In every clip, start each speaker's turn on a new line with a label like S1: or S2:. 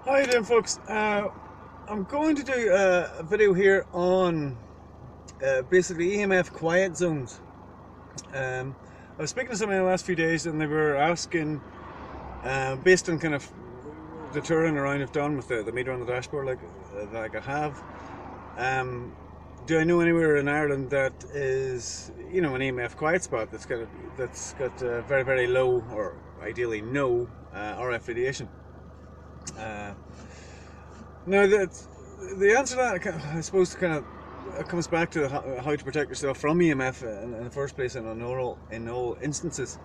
S1: How you doing, folks? I'm going to do a video here on basically EMF quiet zones. I was speaking to somebody in the last few days and they were asking, based on kind of the touring around I've done with the meter on the dashboard like I have, do I know anywhere in Ireland that is, you know, an EMF quiet spot that's got very, very low, or ideally no, RF radiation? No, the answer to that, I suppose, kind of comes back to how to protect yourself from EMF in the first place, and in all instances.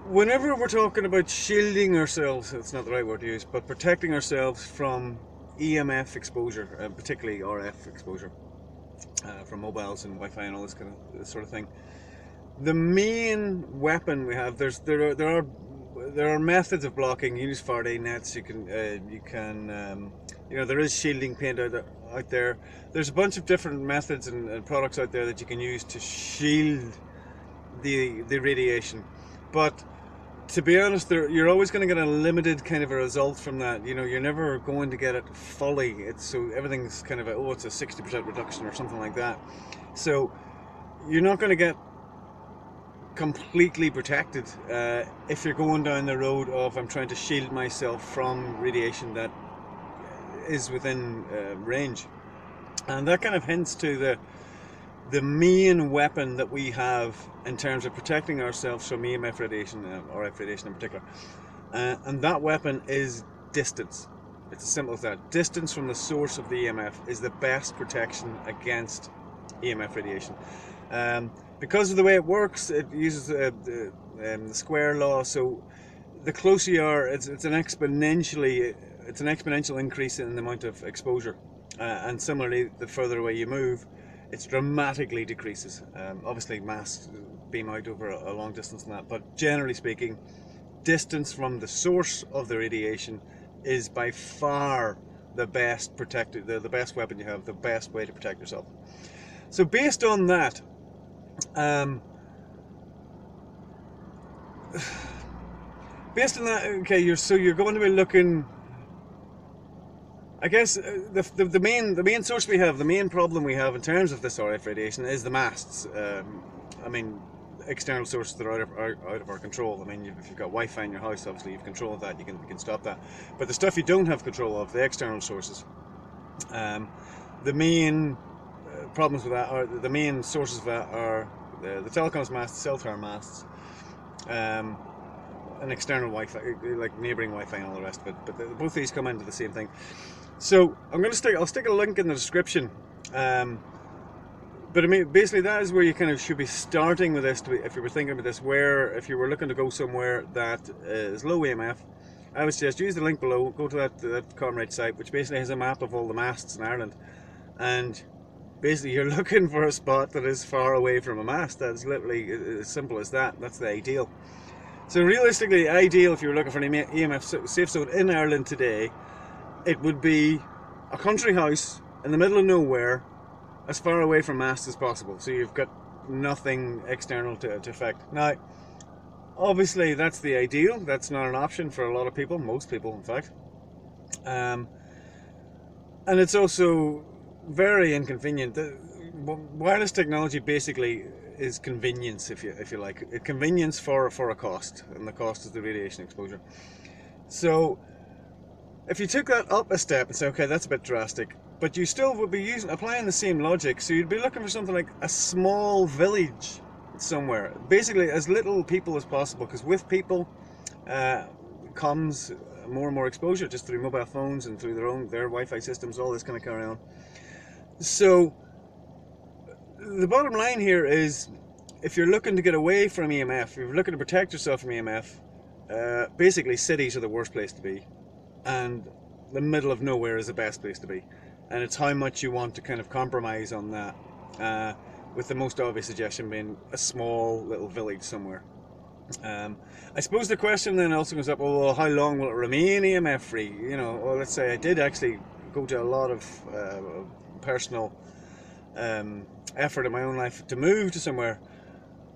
S1: Whenever we're talking about shielding ourselves, it's not the right word to use, but protecting ourselves from EMF exposure, particularly RF exposure, from mobiles and Wi-Fi and all this sort of thing. The main weapon we have, there are methods of blocking. You use Faraday nets. You can you know, there is shielding paint out there. There's a bunch of different methods and products out there that you can use to shield the radiation. But to be honest, you're always going to get a limited kind of a result from that. You know, you're never going to get it fully. So everything's kind of it's a 60% reduction or something like that. So you're not going to get completely protected if you're going down the road of I'm trying to shield myself from radiation that is within range. And that kind of hints to the main weapon that we have in terms of protecting ourselves from EMF radiation, RF radiation in particular, and that weapon is distance. It's as simple as that. Distance from the source of the EMF is the best protection against EMF radiation. Because of the way it works, it uses the square law. So the closer you are, it's an exponential increase in the amount of exposure, and similarly, the further away you move, it dramatically decreases. Obviously, mass beam out over a long distance and that, but generally speaking, distance from the source of the radiation is by far the best the best weapon you have, the best way to protect yourself. So based on that, okay, you're going to be looking, I guess, the main source we have, the main problem we have in terms of this RF radiation is the masts. I mean, external sources that are out of our control. I mean, if you've got Wi-Fi in your house, obviously you've control of that. You can stop that. But the stuff you don't have control of, the external sources, the main problems with that are the main sources of that are the telecoms masts, cell tower masts, and external Wi-Fi, like neighboring Wi-Fi and all the rest of it. But both these come into the same thing. So I'll stick a link in the description. But I mean, basically that is where you kind of should be starting with this, if you were thinking about this, where if you were looking to go somewhere that is low EMF, I would suggest use the link below, go to that Comrade site, which basically has a map of all the masts in Ireland, and basically you're looking for a spot that is far away from a mast. That's literally as simple as that. That's the ideal. So realistically, ideal if you were looking for an EMF safe zone in Ireland today, it would be a country house in the middle of nowhere, as far away from mast as possible, so you've got nothing external to affect. Now, obviously that's the ideal. That's not an option for a lot of people, most people in fact, and it's also very inconvenient. The wireless technology basically is convenience, if you like. Convenience for a cost, and the cost is the radiation exposure. So if you took that up a step and say, okay, that's a bit drastic, but you still would be applying the same logic. So you'd be looking for something like a small village somewhere, basically as little people as possible, because with people comes more and more exposure, just through mobile phones and through their Wi-Fi systems, all this kind of carry on. So the bottom line here is, if you're looking to get away from EMF, if you're looking to protect yourself from EMF, basically cities are the worst place to be, and the middle of nowhere is the best place to be. And it's how much you want to kind of compromise on that, with the most obvious suggestion being a small little village somewhere. I suppose the question then also comes up, well, how long will it remain EMF free? You know, well, let's say I did actually go to a lot of personal effort in my own life to move to somewhere.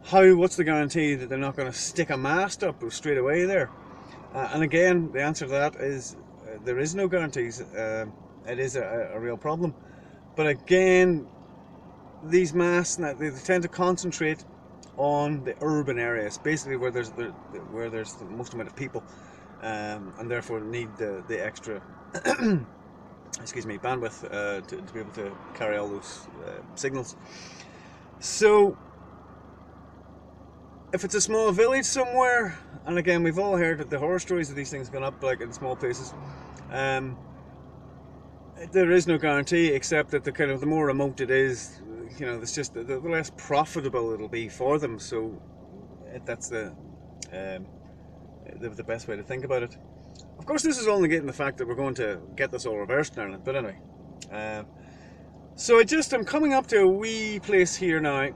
S1: What's the guarantee that they're not going to stick a mast up straight away there? And again, the answer to that is there is no guarantees. It is a real problem. But again, these masts, they tend to concentrate on the urban areas, basically where there's the most amount of people, and therefore need the extra excuse me, bandwidth to be able to carry all those signals. So if it's a small village somewhere, and again, we've all heard the horror stories of these things going up like in small places, there is no guarantee, except that the more remote it is, it's just the less profitable it'll be for them. So that's the best way to think about it. Of course, this is only getting the fact that we're going to get this all reversed in Ireland, but anyway. So I'm coming up to a wee place here now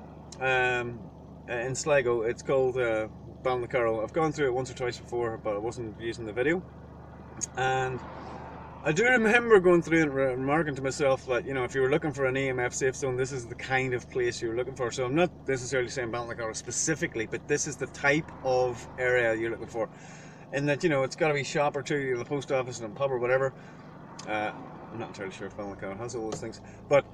S1: in Sligo. It's called Ballinacarrow. I've gone through it once or twice before, but I wasn't using the video. And I do remember going through and remarking to myself that, if you were looking for an EMF safe zone, this is the kind of place you're looking for. So I'm not necessarily saying Ballinacarrow specifically, but this is the type of area you're looking for. In that, it's got to be a shop or two, the post office and a pub or whatever. I'm not entirely sure if Ballinacarrow has all those things, but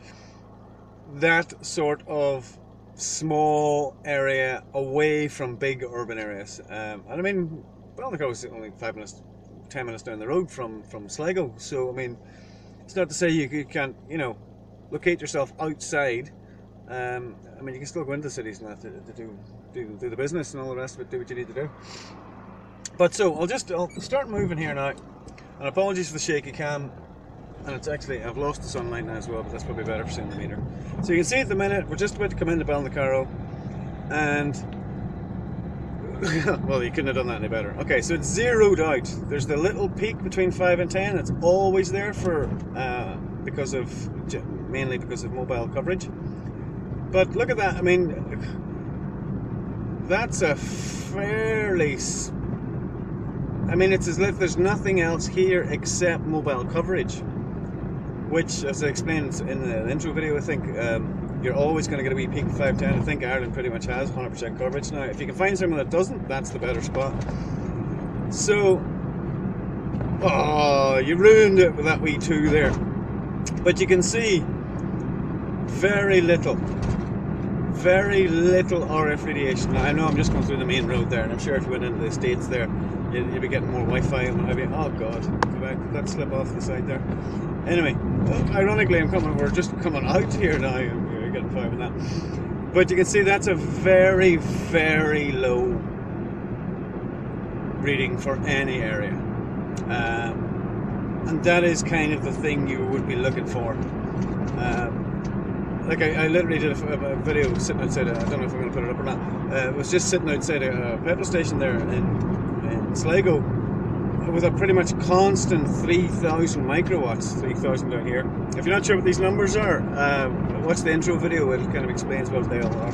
S1: that sort of small area away from big urban areas. And I mean, Ballinacarrow is only 5 minutes, 10 minutes down the road from Sligo. So I mean, it's not to say you can't, locate yourself outside. I mean, you can still go into cities and to do the business and all the rest of it, do what you need to do. But so I'll start moving here now, and apologies for the shaky cam, and it's actually, I've lost the sunlight now as well, but that's probably better for seeing the meter. So you can see at the minute, we're just about to come into Ballinacarrow, and well, you couldn't have done that any better. Okay, so it's zeroed out. There's the little peak between 5 and 10. It's always there for mainly because of mobile coverage. But look at that. I mean, that's a fairly. I mean, it's as if there's nothing else here except mobile coverage, which, as I explained in the intro video, I think you're always going to get a wee peak of 5-10. I think Ireland pretty much has 100% coverage now. If you can find someone that doesn't, that's the better spot. So, you ruined it with that wee 2 there. But you can see very little RF radiation. Now, I know I'm just going through the main road there, and I'm sure if you went into the States there, you'd be getting more Wi-Fi and what have you. Oh God, go back, did that slip off the side there? Anyway, ironically, we're just coming out here now, and you're getting 5 in that. But you can see that's a very, very low reading for any area. And that is kind of the thing you would be looking for. Like I literally did a video sitting outside, I don't know if I'm going to put it up or not. I was just sitting outside a petrol station there in Sligo with a pretty much constant 3,000 microwatts, 3,000 down here. If you're not sure what these numbers are, watch the intro video, it kind of explains what they all are.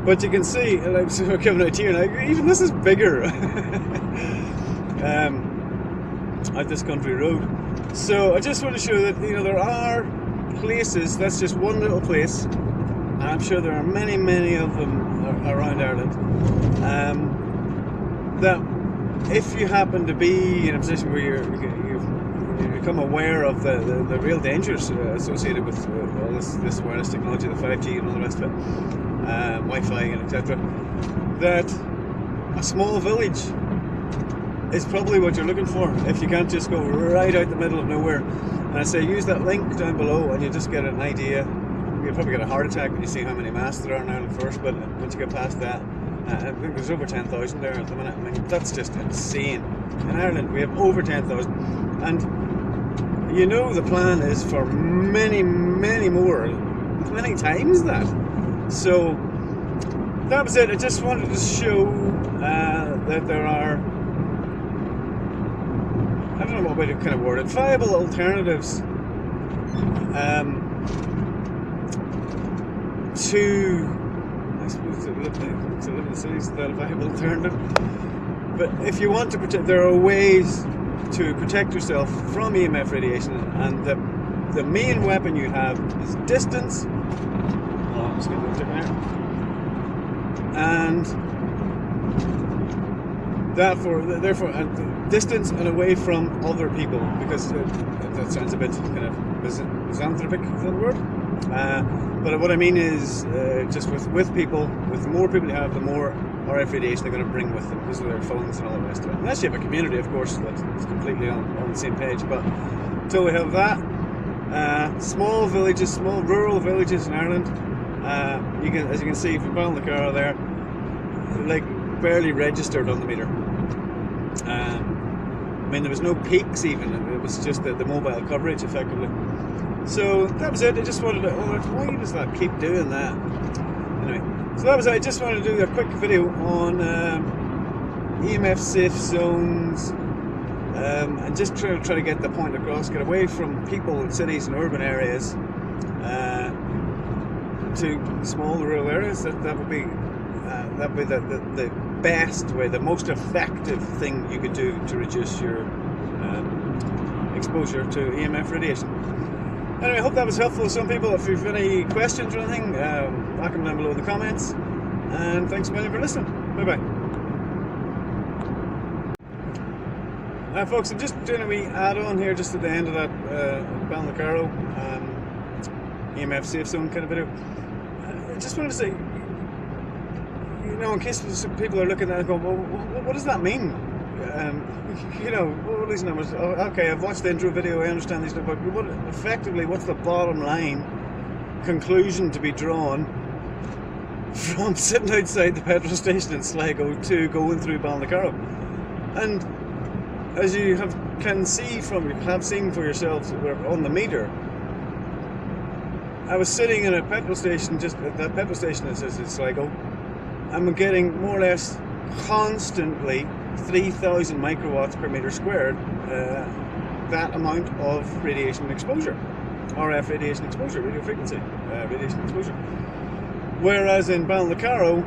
S1: But you can see, like, so we're coming out here now, even this is bigger out this country road. So I just want to show that, there are places, that's just one little place, and I'm sure there are many, many of them around Ireland, that if you happen to be in a position where you become aware of the real dangers associated with all this wireless technology, the 5G and all the rest of it, Wi-Fi and etc., that a small village is probably what you're looking for if you can't just go right out the middle of nowhere. And I say use that link down below and you just get an idea. You'll probably get a heart attack when you see how many masts there are in Ireland first, but once you get past that, I think there's over 10,000 there at the minute. I mean, that's just insane. In Ireland we have over 10,000, and the plan is for many, many more, many times that. So that was it. I just wanted to show that there are, I don't know what way to kind of word it, viable alternatives to, I suppose, to live in the cities without a viable alternative. But if you want to protect, there are ways to protect yourself from EMF radiation, and the main weapon you have is distance. Oh, I'm just going to look there. And therefore, distance and away from other people, because that sounds a bit kind of misanthropic, is that the word? But what I mean is, just with people, with the more people you have, the more RF radiation they're going to bring with them because of their phones and all the rest of it. Unless you have a community, of course, that's completely on the same page. But until we have that, small villages, small rural villages in Ireland, as you can see from Ballinacarrow there, like barely registered on the meter. I mean, there was no peaks even. It was just the mobile coverage, effectively. So that was it. I just wanted to. Why does that keep doing that? Anyway, so that was it. I just wanted to do a quick video on EMF safe zones, and just try to get the point across. Get away from people in cities and urban areas to small rural areas. That would be the best way, the most effective thing you could do to reduce your exposure to EMF radiation. Anyway, I hope that was helpful to some people. If you've any questions or anything, knock them down below in the comments. And thanks a million for listening. Bye bye. Folks, I'm just doing a wee add-on here just at the end of that Ballinacarrow EMF safe zone kind of video. I just wanted to say, you know, in case some people are looking at it and going, well, what does that mean? You know, what are these numbers? Oh, okay, I've watched the intro video, I understand these numbers, but effectively, what's the bottom line conclusion to be drawn from sitting outside the petrol station in Sligo to going through Ballinacarrow? And as you have seen for yourselves on the meter, I was sitting in a petrol station, just at that petrol station in Sligo, and we're getting more or less constantly 3,000 microwatts per meter squared, that amount of radiation exposure, RF radiation exposure, radio frequency radiation exposure. Whereas in Ballinacarrow,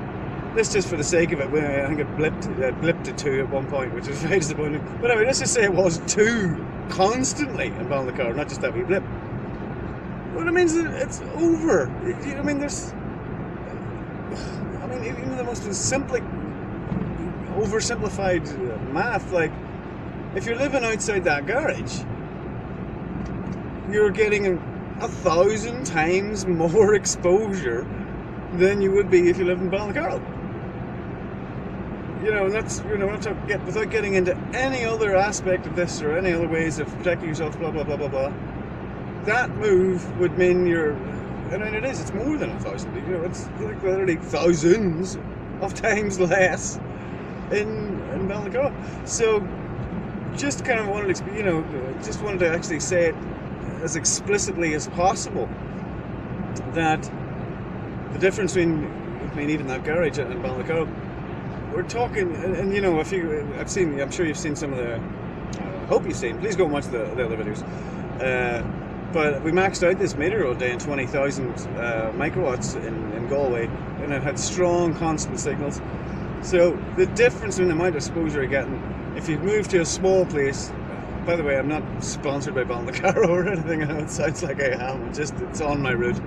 S1: this just for the sake of it, I think it blipped to 2 at one point, which was very disappointing. But anyway, let's just say it was 2 constantly in Ballinacarrow, not just that wee blip. Well, it means that it's over. I mean, even the most oversimplified math, like if you're living outside that garage, you're getting 1,000 times more exposure than you would be if you lived in Ballinacarrow. You know, and that's, you know, without getting into any other aspect of this or any other ways of protecting yourself, blah blah blah blah blah. That move would mean it's more than 1,000. You know, it's like literally thousands of times less in Ballinacarrow. So just kind of wanted to actually say it as explicitly as possible that the difference between even that garage and Ballinacarrow, we're talking, and you know, I'm sure you've seen some of the, I hope you've seen, please go and watch the other videos. But we maxed out this meter all day in 20,000 microwatts in Galway, and it had strong constant signals. So the difference in the amount of exposure you're getting, if you move to a small place, by the way, I'm not sponsored by Ballinacarrow or anything, I know it sounds like I am, it's on my route.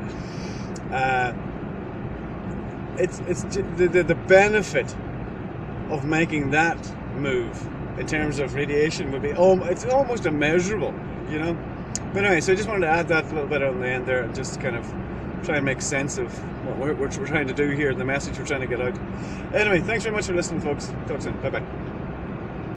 S1: It's the benefit of making that move in terms of radiation would be, it's almost immeasurable, you know. But anyway, so I just wanted to add that a little bit on the end there and just kind of try and make sense of what we're trying to do here, the message we're trying to get out. Anyway, thanks very much for listening, folks. Talk soon. Bye-bye.